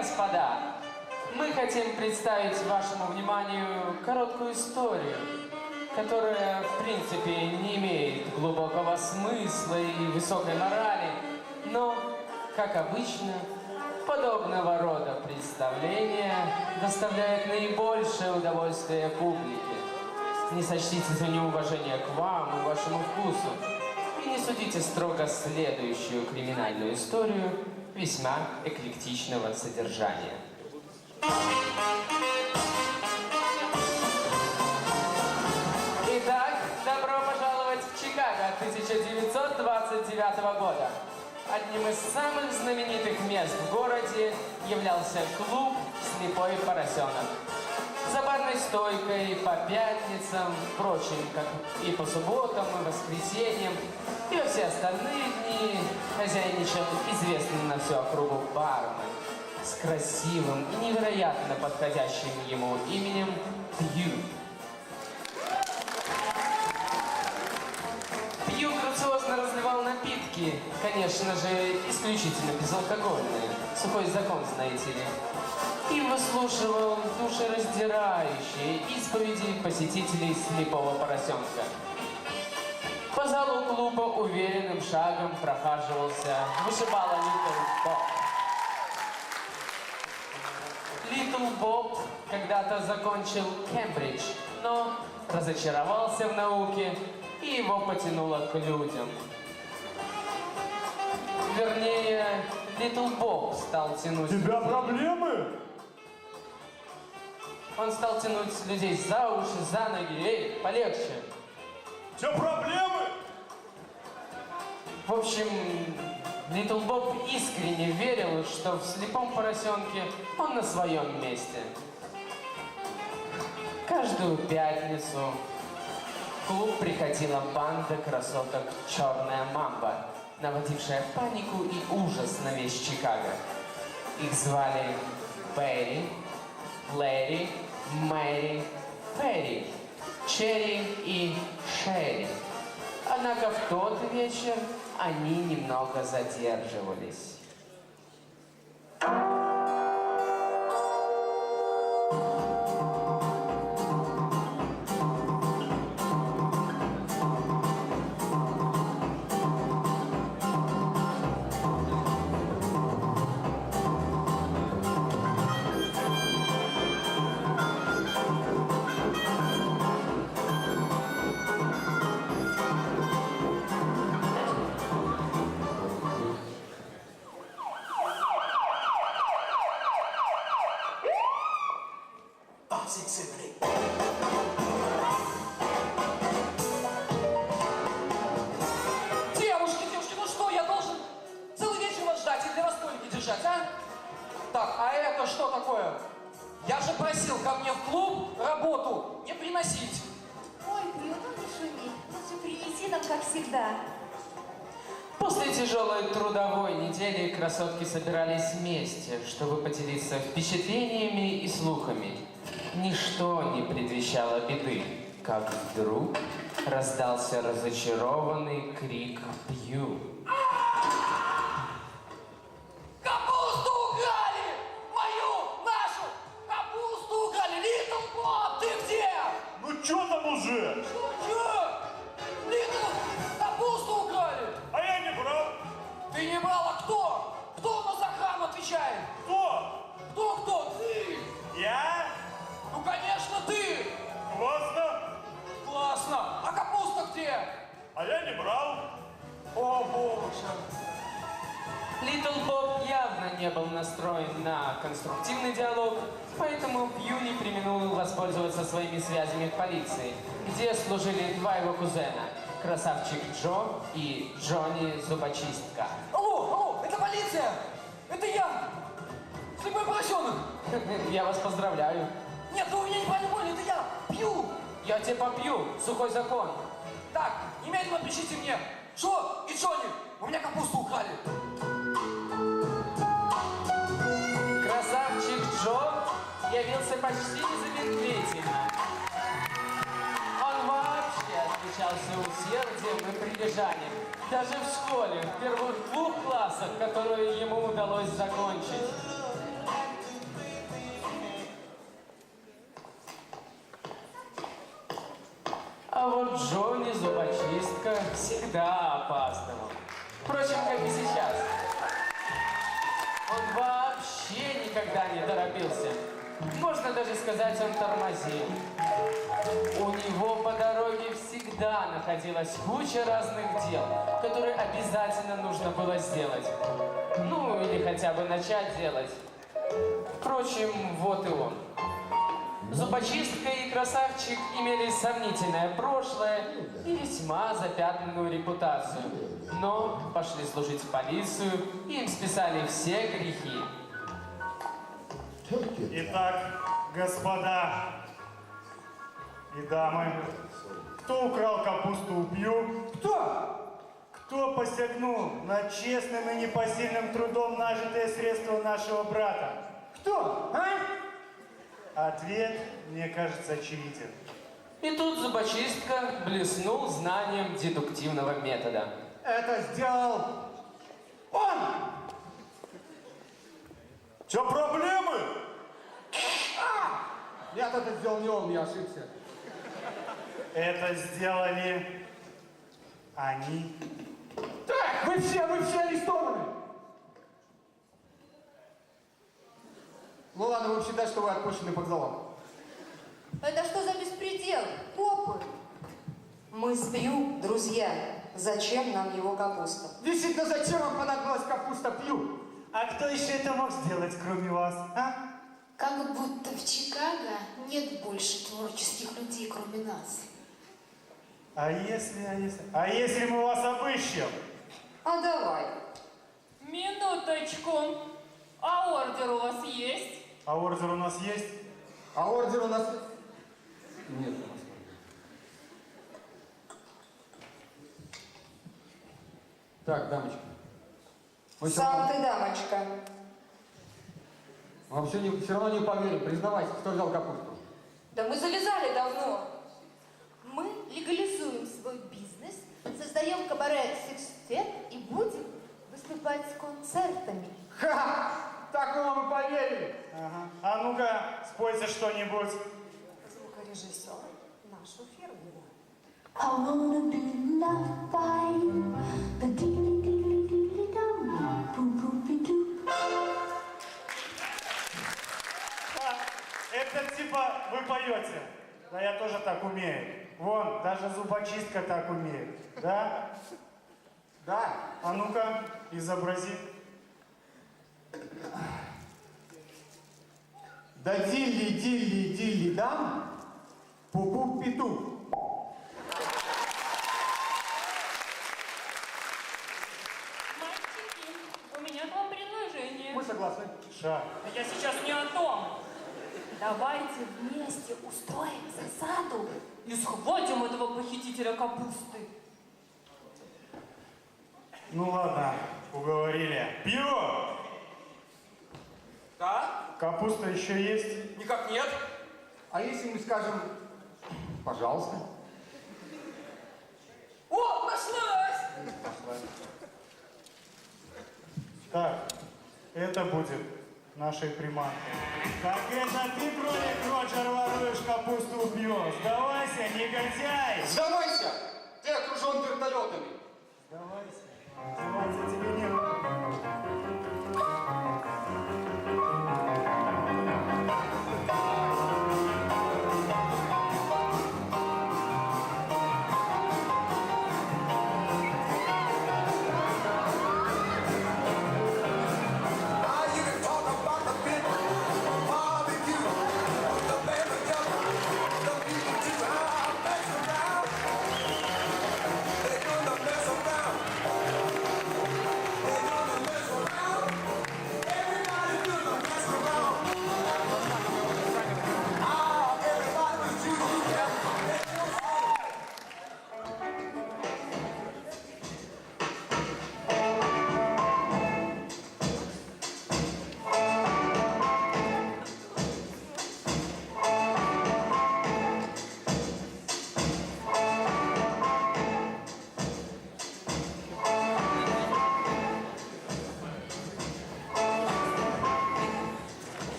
Господа, мы хотим представить вашему вниманию короткую историю, которая, в принципе, не имеет глубокого смысла и высокой морали, но, как обычно, подобного рода представления доставляют наибольшее удовольствие публике. Не сочтите за неуважение к вам и вашему вкусу, и не судите строго следующую криминальную историю весьма эклектичного содержания. Итак, добро пожаловать в Чикаго 1929 года. Одним из самых знаменитых мест в городе являлся клуб «Слепой поросенок». За барной стойкой по пятницам, впрочем, как и по субботам и воскресеньям, и во все остальные дни хозяйничал известный на всю округу бармен с красивым и невероятно подходящим ему именем Пью. Пью грациозно разливал напитки, конечно же, исключительно безалкогольные, сухой закон, знаете ли, и выслушивал душераздирающие исповеди посетителей «Слепого поросенка». По залу клуба уверенным шагом прохаживался вышибала Литл Боб когда-то закончил Кембридж, но разочаровался в науке, и его потянуло к людям. Вернее, Литл Боб стал тянуть... У тебя проблемы? Он стал тянуть людей за уши, за ноги. Эй, полегче. У тебя проблемы? В общем, Литл Боб искренне верил, что в «Слепом поросенке» он на своем месте. Каждую пятницу в клуб приходила банда красоток «Черная мамба», наводившая панику и ужас на весь Чикаго. Их звали Берри, Лэри, Мэри, Ферри, Черри и Шерри. Однако в тот вечер они немного задерживались. Девушки, ну что, я должен целый вечер вас ждать или для вас столики держать, а? Так, а это что такое? Я же просил ко мне в клуб работу не приносить. Ой, Пью, ну не шуми. Лучше принеси нам, как всегда. После тяжелой трудовой недели красотки собирались вместе, чтобы поделиться впечатлениями и слухами. Ничто не предвещало беды, как вдруг раздался разочарованный крик Пью. Капусту украли! Мою, нашу! Капусту украли! Литл Боб, ты где? Ну чё там уже? Чё? Литл, капусту украли! А я не брал. Ты не брал, а кто? Кто у нас за охрану отвечает? Кто? Кто? Ты! Я? Ну, конечно, ты! Классно. Классно! А капуста где? А я не брал. О, боже! Литл Боб явно не был настроен на конструктивный диалог, поэтому Пью не преминул воспользоваться своими связями в полиции, где служили два его кузена – красавчик Джо и Джонни Зубочистка. Алло, это полиция! Это я! Слепой поросенок! Я вас поздравляю. Нет, вы меня неправильно поняли, это я! Пью! Я тебе попью, сухой закон. Так, немедленно пишите мне Джо и Джонни! У меня капусту украли! Красавчик Джо явился почти незамедлительно. Он вообще отличался усердием и прилежанием. Даже в школе, в первых 2 классах, которые ему удалось закончить. всегда опаздывал. Впрочем, как и сейчас. Он вообще никогда не торопился. Можно даже сказать, он тормозил. У него по дороге всегда находилась куча разных дел, которые обязательно нужно было сделать. Ну, или хотя бы начать делать. Впрочем, вот и он. Зубочистка и красавчик имели сомнительное прошлое и весьма запятнанную репутацию. Но пошли служить в полицию, и им списали все грехи. Итак, господа и дамы, кто украл капусту, убью? Кто? Кто посягнул на честным и непосильным трудом нажитые средства нашего брата? Кто? А? Ответ, мне кажется, очевиден. И тут зубочистка блеснул знанием дедуктивного метода. Это сделал он! Че, проблемы? Нет, это сделал не он, я ошибся. Это сделали они. Так, вы все арестованы! Ну ладно, будем считать, что вы отпущены под залог. Это что за беспредел? Копы. Мы с Пью друзья. Зачем нам его капуста? Действительно, зачем вам понадобилась капуста Пью? А кто еще это мог сделать, кроме вас, а? Как будто в Чикаго нет больше творческих людей, кроме нас. А если мы вас обыщем? А давай. Минуточку. А ордер у вас есть? А ордер у нас есть? А ордер у нас... Нет у нас. Так, дамочка. Мы Сам ты, дамочка. Вам все равно не поверим. Признавайся, кто взял капусту. Да мы завязали давно. Мы легализуем свой бизнес, создаем кабаре «Секстет» и будем выступать с концертами. Ха! Так мы вам и поверили. Ага. А ну-ка, спойте что-нибудь. Звукорежиссер нашу фирму. I wanna be loved by you, the dilly dilly dilly dum, boom boom be doo. Это типа вы поете. Да я тоже так умею. Вон, даже зубочистка так умеет. Да? Да. А ну-ка, изобрази. Да дилли дилли дилли дам, пу-пу петух. Мальчики, у меня к вам предложение. Мы согласны. Ша. Я сейчас не о том. Давайте вместе устроим засаду. И схватим этого похитителя капусты. Ну ладно, уговорили. Пиво! Да? Капуста еще есть? Никак нет. А если мы скажем, пожалуйста? О, нашлась! Так, это будет нашей приманкой. Так это ты, кролик Роджер, воруешь капусту у Пиво. Сдавайся, негодяй! Сдавайся! Ты окружен вертолетами. Сдавайся. Сдавайся, тебе не...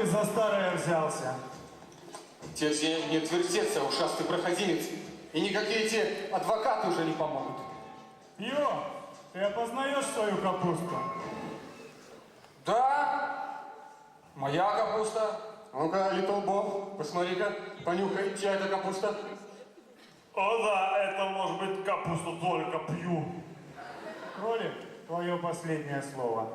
ты за старое взялся? Тебе не отвертеться, ушастый проходимец. И никакие эти адвокаты уже не помогут. Пьё, ты опознаешь свою капусту? Да, моя капуста. Ну-ка, Литл Боб, посмотри-ка, понюхай, чья это капуста. О да, это может быть капусту только пью. Кролик, твое последнее слово.